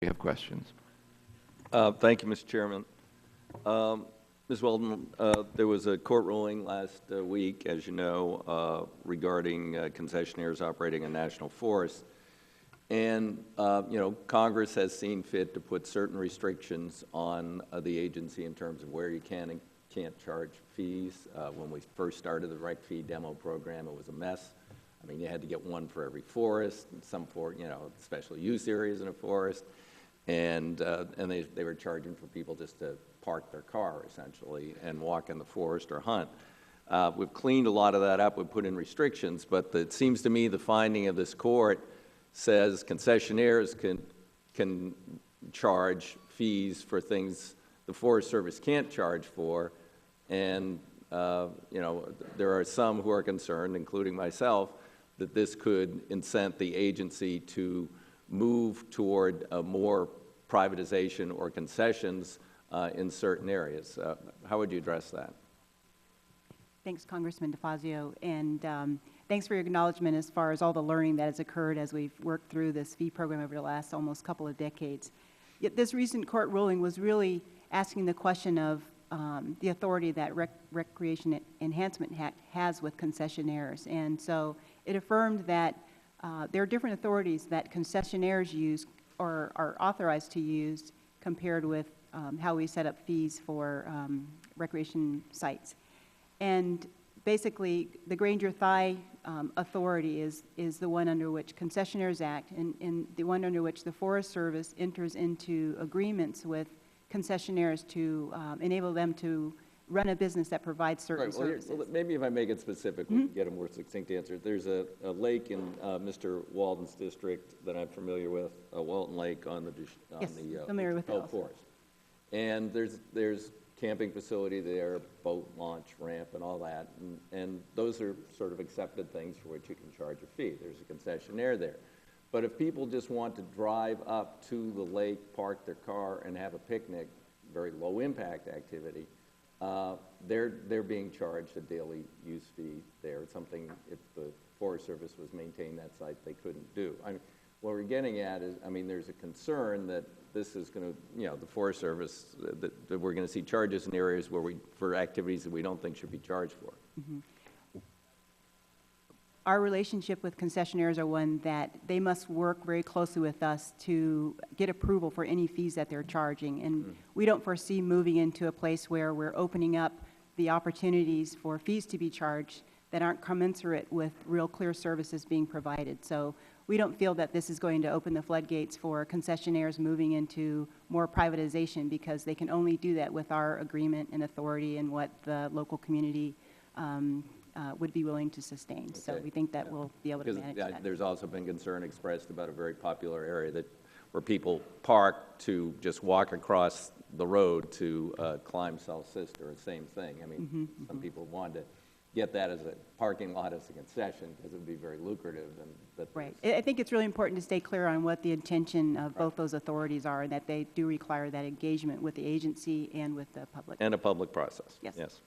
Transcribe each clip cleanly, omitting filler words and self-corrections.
We have questions. Thank you, Mr. Chairman. Ms. Weldon, there was a court ruling last week, as you know, regarding concessionaires operating a national forest. And, Congress has seen fit to put certain restrictions on the agency in terms of where you can and can't charge fees. When we first started the rec fee demo program, it was a mess. I mean, you had to get one for every forest, and some for, special use areas in a forest. And they were charging for people just to park their car, essentially, and walk in the forest or hunt. We've cleaned a lot of that up. We've put in restrictions, but it seems to me the finding of this court says concessionaires can charge fees for things the Forest Service can't charge for. And, there are some who are concerned, including myself, that this could incent the agency to move toward more privatization or concessions in certain areas. How would you address that? Thanks, Congressman DeFazio, and thanks for your acknowledgement as far as all the learning that has occurred as we've worked through this fee program over the last almost couple of decades. Yet this recent court ruling was really asking the question of the authority that Recreation Enhancement Act has with concessionaires. And so it affirmed that there are different authorities that concessionaires use or are authorized to use compared with how we set up fees for recreation sites. And basically, the Granger-Thai authority is the one under which Concessionaires Act and the one under which the Forest Service enters into agreements with concessionaires to enable them to run a business that provides certain services. Well, maybe if I make it specific, we can get a more succinct answer. There's a lake in Mr. Walden's district that I'm familiar with, Walton Lake on the Forest. And there's camping facility there, boat launch ramp and all that, and those are sort of accepted things for which you can charge a fee. There's a concessionaire there. But if people just want to drive up to the lake, park their car, and have a picnic, very low impact activity, they're being charged a daily use fee there. It's something, if the Forest Service was maintaining that site, they couldn't do. I mean, what we're getting at is, there's a concern that this is going to, the Forest Service, that we're going to see charges in areas where for activities that we don't think should be charged for. Mm-hmm. Our relationship with concessionaires are one that they must work very closely with us to get approval for any fees that they're charging. And we don't foresee moving into a place where we're opening up the opportunities for fees to be charged that aren't commensurate with real clear services being provided. So we don't feel that this is going to open the floodgates for concessionaires moving into more privatization, because they can only do that with our agreement and authority and what the local community would be willing to sustain. Okay. So we think that we'll be able to manage that. There's also been concern expressed about a very popular area where people park to just walk across the road to climb South Sister, the same thing. Some people wanted to get that as a parking lot as a concession because it would be very lucrative. Right. I think it's really important to stay clear on what the intention of both those authorities are, and that they do require that engagement with the agency and with the public. And a public process. Yes. Yes.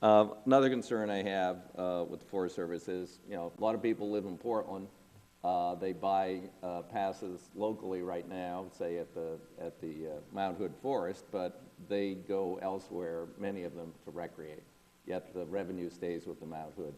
Another concern I have with the Forest Service is, a lot of people live in Portland. They buy passes locally right now, say at the Mount Hood Forest, but they go elsewhere, many of them, to recreate. Yet the revenue stays with the Mount Hood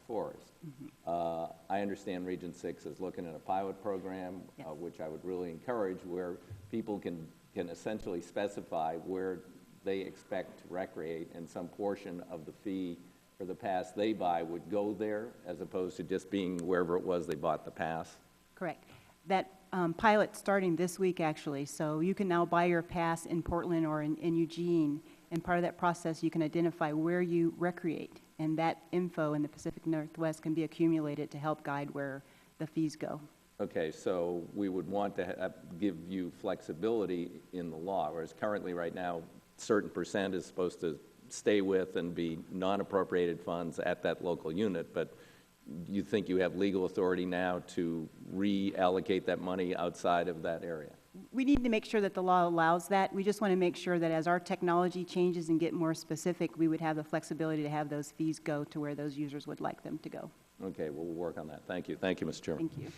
Forest. Mm-hmm. I understand Region 6 is looking at a pilot program, yes, which I would really encourage, where people can essentially specify where they expect to recreate, and some portion of the fee for the pass they buy would go there, as opposed to just being wherever it was they bought the pass. Correct. That pilot's starting this week, actually, so you can now buy your pass in Portland or in Eugene, and part of that process you can identify where you recreate, and that info in the Pacific Northwest can be accumulated to help guide where the fees go. Okay, so we would want to give you flexibility in the law, whereas currently right now, certain percent is supposed to stay with and be non-appropriated funds at that local unit, but you think you have legal authority now to reallocate that money outside of that area? We need to make sure that the law allows that. We just want to make sure that as our technology changes and get more specific, we would have the flexibility to have those fees go to where those users would like them to go. Okay, well, we'll work on that. Thank you. Thank you, Mr. Chairman. Thank you.